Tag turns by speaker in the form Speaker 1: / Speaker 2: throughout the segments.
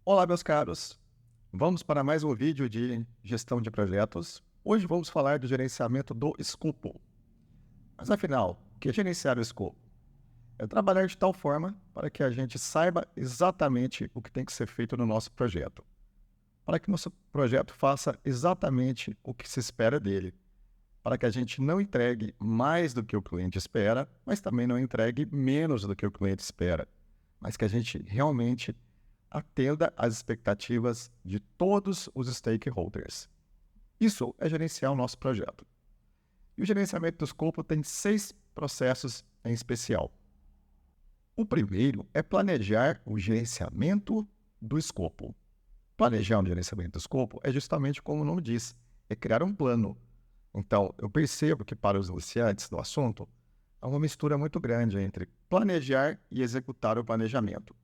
Speaker 1: Olá, meus caros! Vamos para mais um vídeo de gestão de projetos. Hoje vamos falar do gerenciamento do escopo. Mas afinal, o que é gerenciar o escopo? É trabalhar de tal forma para que a gente saiba exatamente o que tem que ser feito no nosso projeto. Para que nosso projeto faça exatamente o que se espera dele. Para que a gente não entregue mais do que o cliente espera, mas também não entregue menos do que o cliente espera. Mas que a gente realmente atenda às expectativas de todos os stakeholders. Isso é gerenciar o nosso projeto. E o gerenciamento do escopo tem 6 processos em especial. O primeiro é planejar o gerenciamento do escopo. Planejar o gerenciamento do escopo é justamente como o nome diz, é criar um plano. Então, eu percebo que para os iniciantes do assunto, há uma mistura muito grande entre planejar e executar o planejamento.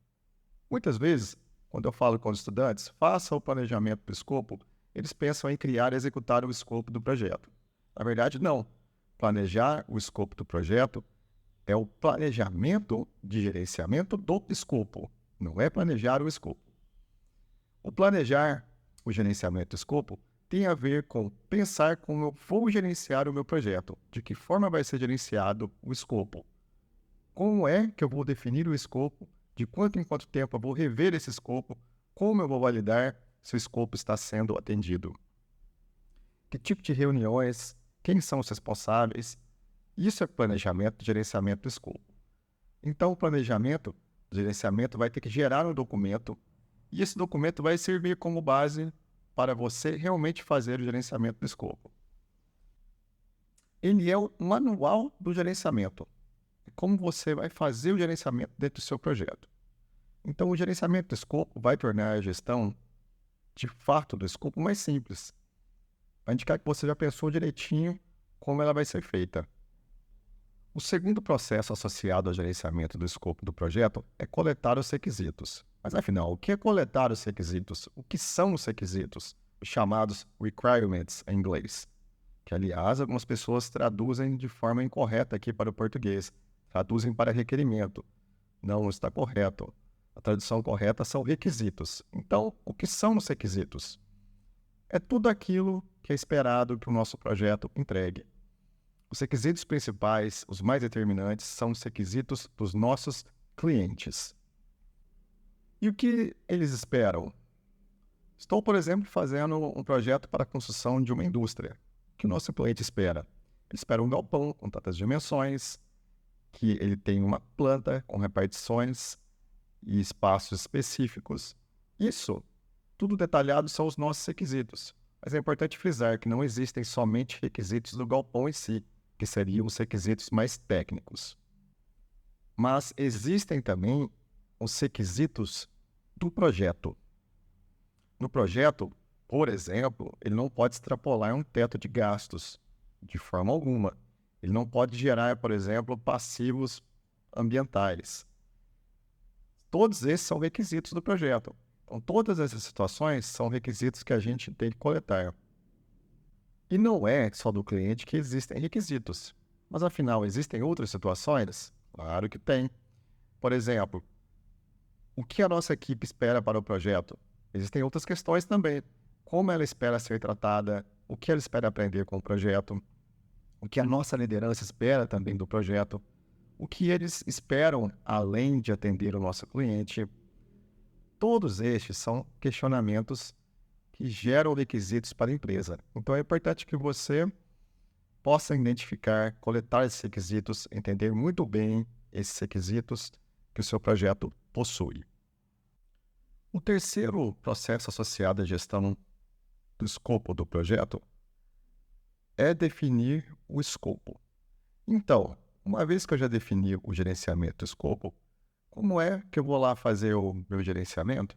Speaker 1: Muitas vezes, quando eu falo com os estudantes, faça o planejamento do escopo, eles pensam em criar e executar o escopo do projeto. Na verdade, não. Planejar o escopo do projeto é o planejamento de gerenciamento do escopo, não é planejar o escopo. O planejar o gerenciamento do escopo tem a ver com pensar como eu vou gerenciar o meu projeto, de que forma vai ser gerenciado o escopo. Como é que eu vou definir o escopo? De quanto em quanto tempo eu vou rever esse escopo? Como eu vou validar se o escopo está sendo atendido? Que tipo de reuniões? Quem são os responsáveis? Isso é planejamento, gerenciamento do escopo. Então, o planejamento, gerenciamento vai ter que gerar um documento e esse documento vai servir como base para você realmente fazer o gerenciamento do escopo. Ele é o manual do gerenciamento. Como você vai fazer o gerenciamento dentro do seu projeto. Então, o gerenciamento do escopo vai tornar a gestão, de fato, do escopo mais simples. Vai indicar que você já pensou direitinho como ela vai ser feita. O segundo processo associado ao gerenciamento do escopo do projeto é coletar os requisitos. Mas, afinal, o que é coletar os requisitos? O que são os requisitos? Os chamados requirements em inglês. Que, aliás, algumas pessoas traduzem de forma incorreta aqui para o português. Traduzem para requerimento. Não está correto. A tradução correta são requisitos. Então, o que são os requisitos? É tudo aquilo que é esperado que o nosso projeto entregue. Os requisitos principais, os mais determinantes, são os requisitos dos nossos clientes. E o que eles esperam? Estou, por exemplo, fazendo um projeto para a construção de uma indústria. O que o nosso cliente espera? Ele espera um galpão com tantas dimensões, que ele tenha uma planta com repartições e espaços específicos. Isso, tudo detalhado, são os nossos requisitos. Mas é importante frisar que não existem somente requisitos do galpão em si, que seriam os requisitos mais técnicos. Mas existem também os requisitos do projeto. No projeto, por exemplo, ele não pode extrapolar um teto de gastos, de forma alguma. Ele não pode gerar, por exemplo, passivos ambientais. Todos esses são requisitos do projeto. Então, todas essas situações são requisitos que a gente tem que coletar. E não é só do cliente que existem requisitos. Mas, afinal, existem outras situações? Claro que tem. Por exemplo, o que a nossa equipe espera para o projeto? Existem outras questões também. Como ela espera ser tratada? O que ela espera aprender com o projeto? O que a nossa liderança espera também do projeto? O que eles esperam além de atender o nosso cliente? Todos estes são questionamentos que geram requisitos para a empresa. Então é importante que você possa identificar, coletar esses requisitos, entender muito bem esses requisitos que o seu projeto possui. O terceiro processo associado à gestão do escopo do projeto é definir o escopo. Então, uma vez que eu já defini o gerenciamento do escopo, como é que eu vou lá fazer o meu gerenciamento?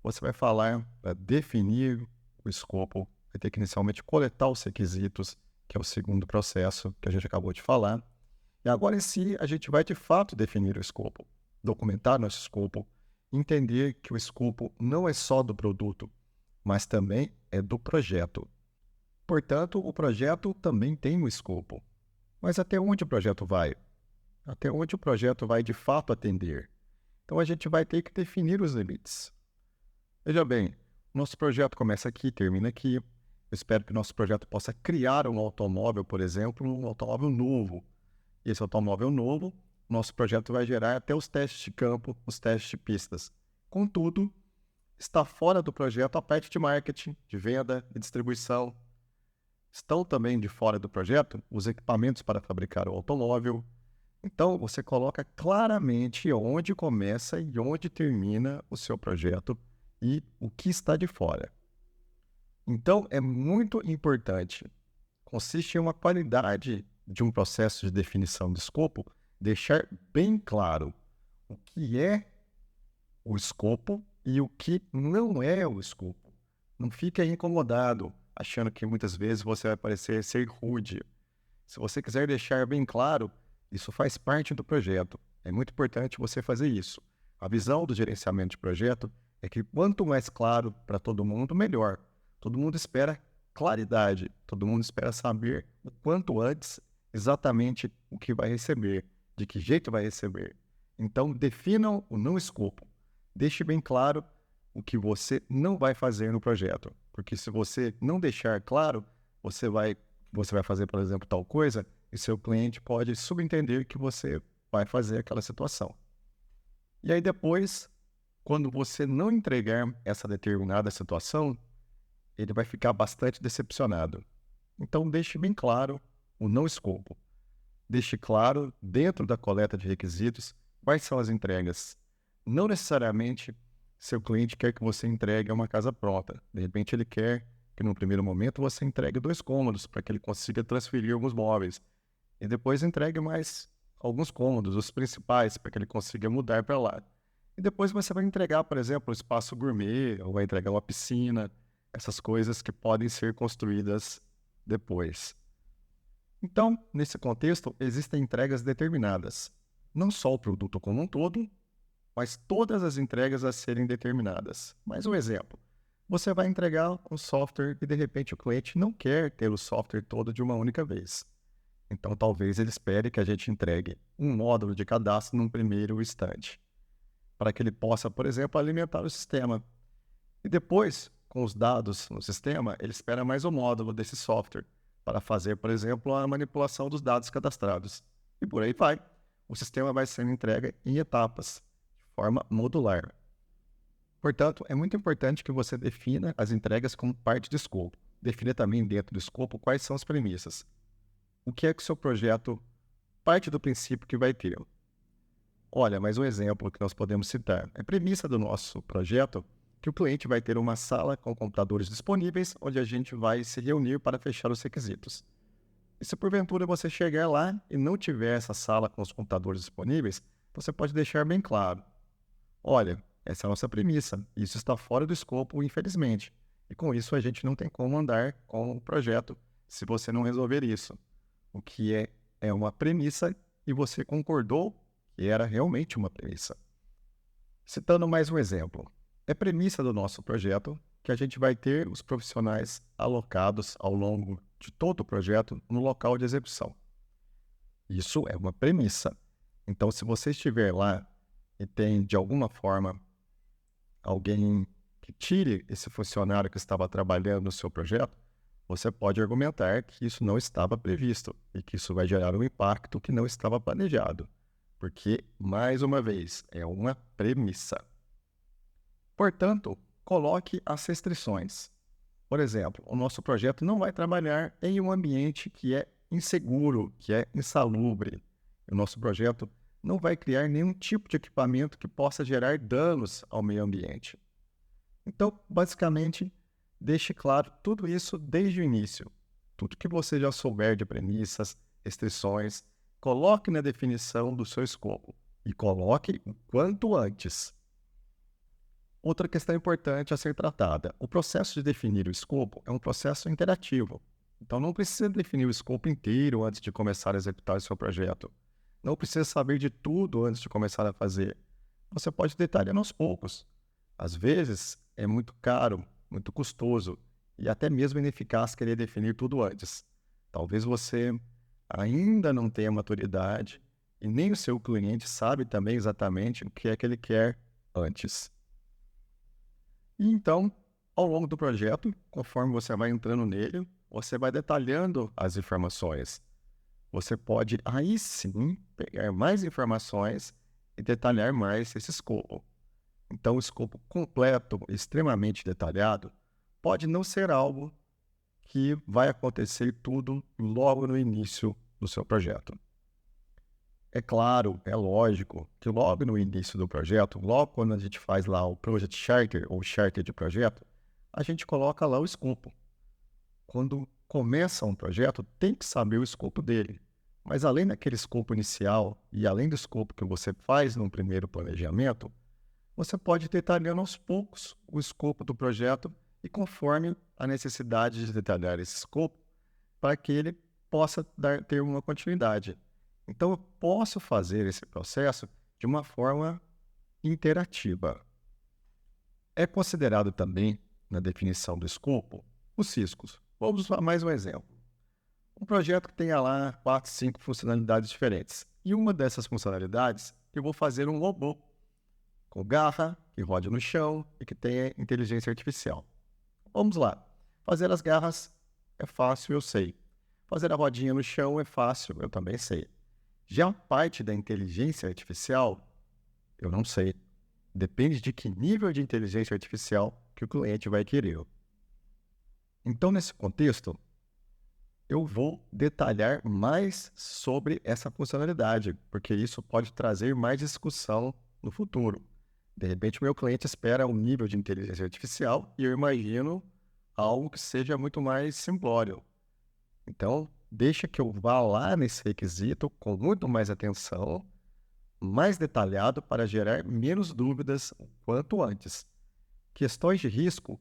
Speaker 1: Você vai falar para definir o escopo, vai ter que inicialmente coletar os requisitos, que é o segundo processo que a gente acabou de falar. E agora em si, a gente vai de fato definir o escopo, documentar nosso escopo, entender que o escopo não é só do produto, mas também é do projeto. Portanto, o projeto também tem um escopo. Mas até onde o projeto vai? Até onde o projeto vai de fato atender? Então a gente vai ter que definir os limites. Veja bem, nosso projeto começa aqui, termina aqui. Eu espero que nosso projeto possa criar um automóvel, por exemplo, um automóvel novo. E esse automóvel novo, nosso projeto vai gerar até os testes de campo, os testes de pistas. Contudo, está fora do projeto a parte de marketing, de venda e distribuição. Estão também de fora do projeto os equipamentos para fabricar o automóvel. Então, você coloca claramente onde começa e onde termina o seu projeto e o que está de fora. Então, é muito importante. Consiste em uma qualidade de um processo de definição de escopo, deixar bem claro o que é o escopo e o que não é o escopo. Não fique aí incomodado, achando que muitas vezes você vai parecer ser rude. Se você quiser deixar bem claro, isso faz parte do projeto. É muito importante você fazer isso. A visão do gerenciamento de projeto é que quanto mais claro para todo mundo, melhor. Todo mundo espera claridade, todo mundo espera saber o quanto antes exatamente o que vai receber, de que jeito vai receber. Então, definam o não escopo. Deixe bem claro o que você não vai fazer no projeto. Porque se você não deixar claro, você vai fazer, por exemplo, tal coisa, e seu cliente pode subentender que você vai fazer aquela situação. E aí depois, quando você não entregar essa determinada situação, ele vai ficar bastante decepcionado. Então deixe bem claro o não escopo. Deixe claro, dentro da coleta de requisitos, quais são as entregas. Não necessariamente seu cliente quer que você entregue uma casa pronta. De repente ele quer que no primeiro momento você entregue 2 cômodos para que ele consiga transferir alguns móveis. E depois entregue mais alguns cômodos, os principais, para que ele consiga mudar para lá. E depois você vai entregar, por exemplo, um espaço gourmet, ou vai entregar uma piscina, essas coisas que podem ser construídas depois. Então, nesse contexto, existem entregas determinadas. Não só o produto como um todo, mas todas as entregas a serem determinadas. Mais um exemplo. Você vai entregar um software e, de repente, o cliente não quer ter o software todo de uma única vez. Então, talvez ele espere que a gente entregue um módulo de cadastro num primeiro instante, para que ele possa, por exemplo, alimentar o sistema. E depois, com os dados no sistema, ele espera mais um módulo desse software, para fazer, por exemplo, a manipulação dos dados cadastrados. E por aí vai. O sistema vai sendo entregue em etapas, de forma modular. Portanto, é muito importante que você defina as entregas como parte do escopo. Defina também dentro do escopo quais são as premissas. O que é que o seu projeto parte do princípio que vai ter? Olha, mais um exemplo que nós podemos citar. É premissa do nosso projeto que o cliente vai ter uma sala com computadores disponíveis, onde a gente vai se reunir para fechar os requisitos. E se porventura você chegar lá e não tiver essa sala com os computadores disponíveis, você pode deixar bem claro. Olha, essa é a nossa premissa. Isso está fora do escopo, infelizmente. E com isso a gente não tem como andar com o projeto se você não resolver isso. O que é uma premissa e você concordou que era realmente uma premissa. Citando mais um exemplo. É premissa do nosso projeto que a gente vai ter os profissionais alocados ao longo de todo o projeto no local de execução. Isso é uma premissa. Então, se você estiver lá e tem, de alguma forma, alguém que tire esse funcionário que estava trabalhando no seu projeto, você pode argumentar que isso não estava previsto e que isso vai gerar um impacto que não estava planejado, porque, mais uma vez, é uma premissa. Portanto, coloque as restrições. Por exemplo, o nosso projeto não vai trabalhar em um ambiente que é inseguro, que é insalubre. O nosso projeto não vai criar nenhum tipo de equipamento que possa gerar danos ao meio ambiente. Então, basicamente, deixe claro tudo isso desde o início. Tudo que você já souber de premissas, restrições, coloque na definição do seu escopo e coloque o quanto antes. Outra questão importante a ser tratada. O processo de definir o escopo é um processo interativo. Então, não precisa definir o escopo inteiro antes de começar a executar o seu projeto. Não precisa saber de tudo antes de começar a fazer. Você pode detalhar aos poucos. Às vezes, é muito caro, muito custoso e até mesmo ineficaz querer definir tudo antes. Talvez você ainda não tenha maturidade e nem o seu cliente sabe também exatamente o que é que ele quer antes. E então, ao longo do projeto, conforme você vai entrando nele, você vai detalhando as informações. Você pode, aí sim, pegar mais informações e detalhar mais esse escopo. Então, o escopo completo, extremamente detalhado, pode não ser algo que vai acontecer tudo logo no início do seu projeto. É claro, é lógico que logo no início do projeto, logo quando a gente faz lá o Project Charter ou Charter de projeto, a gente coloca lá o escopo. Quando começa um projeto, tem que saber o escopo dele. Mas além daquele escopo inicial e além do escopo que você faz no primeiro planejamento, você pode ir detalhando aos poucos o escopo do projeto e conforme a necessidade de detalhar esse escopo para que ele possa ter uma continuidade. Então, eu posso fazer esse processo de uma forma interativa. É considerado também, na definição do escopo, os riscos. Vamos usar mais um exemplo. Um projeto que tenha lá 4, 5 funcionalidades diferentes. E uma dessas funcionalidades, eu vou fazer um robô com garra, que rode no chão e que tenha inteligência artificial. Vamos lá. Fazer as garras é fácil, eu sei. Fazer a rodinha no chão é fácil, eu também sei. Já a parte da inteligência artificial, eu não sei. Depende de que nível de inteligência artificial que o cliente vai querer. Então, nesse contexto, eu vou detalhar mais sobre essa funcionalidade, porque isso pode trazer mais discussão no futuro. De repente, o meu cliente espera um nível de inteligência artificial e eu imagino algo que seja muito mais simplório. Então, deixa que eu vá lá nesse requisito com muito mais atenção, mais detalhado para gerar menos dúvidas o quanto antes. Questões de risco,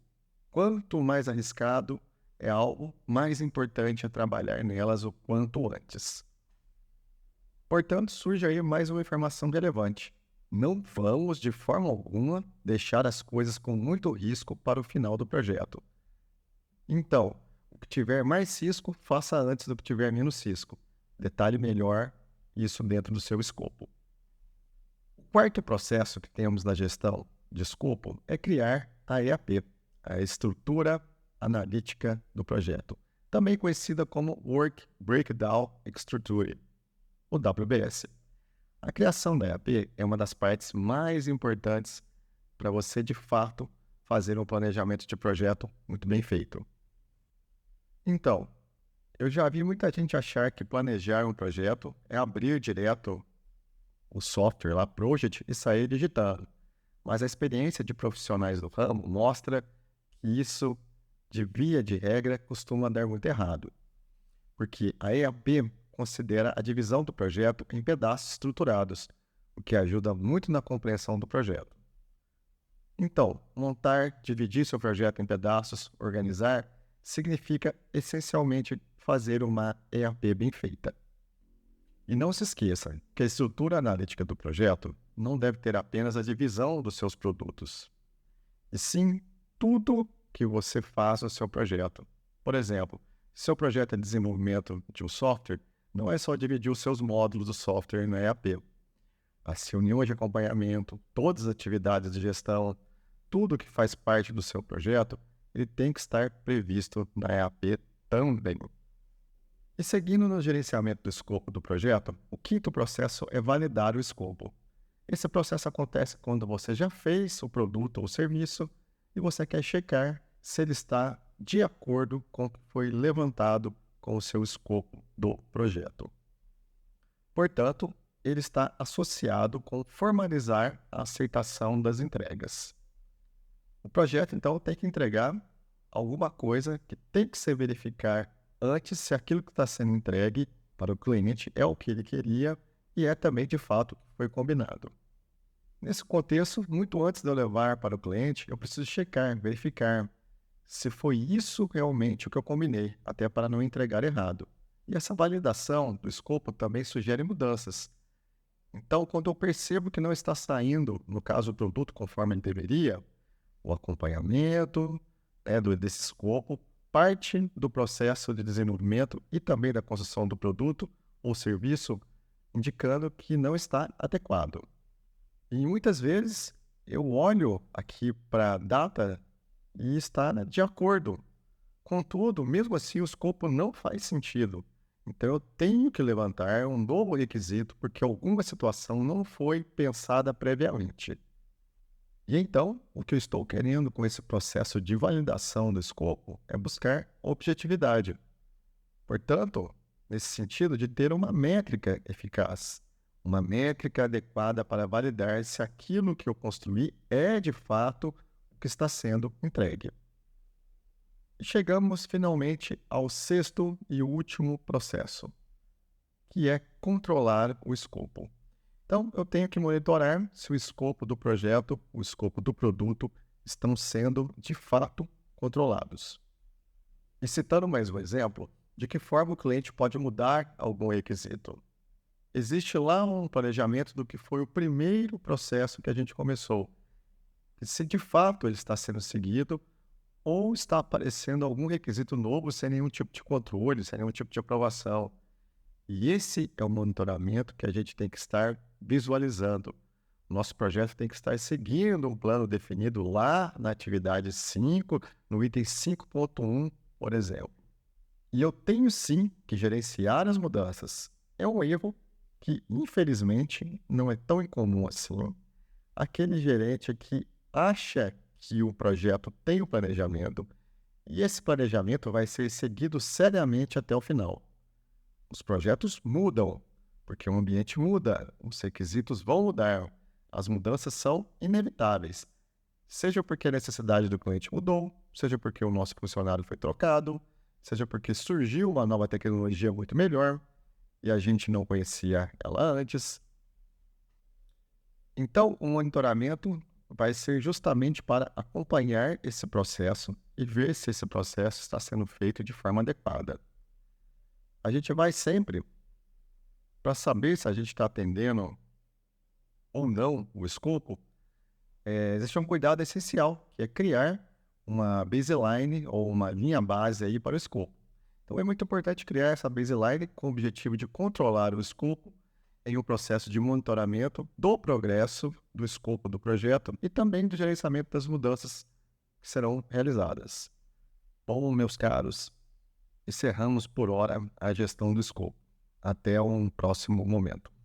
Speaker 1: quanto mais arriscado é algo, mais importante é trabalhar nelas o quanto antes. Portanto, surge aí mais uma informação relevante. Não vamos, de forma alguma, deixar as coisas com muito risco para o final do projeto. Então, o que tiver mais risco, faça antes do que tiver menos risco. Detalhe melhor isso dentro do seu escopo. O quarto processo que temos na gestão de escopo é criar a EAP, a Estrutura Analítica do Projeto, também conhecida como Work Breakdown Structure, o WBS. A criação da EAP é uma das partes mais importantes para você, de fato, fazer um planejamento de projeto muito bem feito. Então, eu já vi muita gente achar que planejar um projeto é abrir direto o software lá, Project, e sair digitando. Mas a experiência de profissionais do ramo mostra que isso, de via de regra, costuma dar muito errado. Porque a EAP considera a divisão do projeto em pedaços estruturados, o que ajuda muito na compreensão do projeto. Então, montar, dividir seu projeto em pedaços, organizar, significa essencialmente fazer uma EAP bem feita. E não se esqueça que a estrutura analítica do projeto não deve ter apenas a divisão dos seus produtos, e sim tudo que você faz no seu projeto. Por exemplo, se seu projeto é desenvolvimento de um software, não é só dividir os seus módulos do software na EAP. As reuniões de acompanhamento, todas as atividades de gestão, tudo que faz parte do seu projeto, ele tem que estar previsto na EAP também. E seguindo no gerenciamento do escopo do projeto, o quinto processo é validar o escopo. Esse processo acontece quando você já fez o produto ou serviço e você quer checar se ele está de acordo com o que foi levantado com o seu escopo do projeto. Portanto, ele está associado com formalizar a aceitação das entregas. O projeto, então, tem que entregar alguma coisa que tem que se verificar antes se aquilo que está sendo entregue para o cliente é o que ele queria e é também, de fato, o que foi combinado. Nesse contexto, muito antes de eu levar para o cliente, eu preciso checar, verificar se foi isso realmente o que eu combinei, até para não entregar errado. E essa validação do escopo também sugere mudanças. Então, quando eu percebo que não está saindo, no caso, o produto conforme ele deveria, o acompanhamento desse escopo parte do processo de desenvolvimento e também da construção do produto ou serviço, indicando que não está adequado. E muitas vezes eu olho aqui para a data e está, né, de acordo. Contudo, mesmo assim, o escopo não faz sentido. Então, eu tenho que levantar um novo requisito porque alguma situação não foi pensada previamente. E então, o que eu estou querendo com esse processo de validação do escopo é buscar objetividade. Portanto, nesse sentido de ter uma métrica eficaz, uma métrica adequada para validar se aquilo que eu construí é de fato o que está sendo entregue. E chegamos finalmente ao sexto e último processo, que é controlar o escopo. Então, eu tenho que monitorar se o escopo do projeto, o escopo do produto estão sendo de fato controlados. E citando mais um exemplo, de que forma o cliente pode mudar algum requisito? Existe lá um planejamento do que foi o primeiro processo que a gente começou. E se de fato ele está sendo seguido ou está aparecendo algum requisito novo sem nenhum tipo de controle, sem nenhum tipo de aprovação. E esse é o monitoramento que a gente tem que estar visualizando. Nosso projeto tem que estar seguindo um plano definido lá na atividade 5, no item 5.1, por exemplo. E eu tenho sim que gerenciar as mudanças. É um erro que, infelizmente, não é tão incomum assim. Aquele gerente que acha que o projeto tem o planejamento e esse planejamento vai ser seguido seriamente até o final. Os projetos mudam, porque o ambiente muda, os requisitos vão mudar, as mudanças são inevitáveis. Seja porque a necessidade do cliente mudou, seja porque o nosso funcionário foi trocado, seja porque surgiu uma nova tecnologia muito melhor e a gente não conhecia ela antes. Então, o monitoramento vai ser justamente para acompanhar esse processo e ver se esse processo está sendo feito de forma adequada. A gente vai sempre para saber se a gente está atendendo ou não o escopo. Existe um cuidado essencial, que é criar uma baseline ou uma linha base aí para o escopo. Então, é muito importante criar essa baseline com o objetivo de controlar o escopo em um processo de monitoramento do progresso do escopo do projeto e também do gerenciamento das mudanças que serão realizadas. Bom, meus caros, encerramos por hora a gestão do escopo. Até um próximo momento.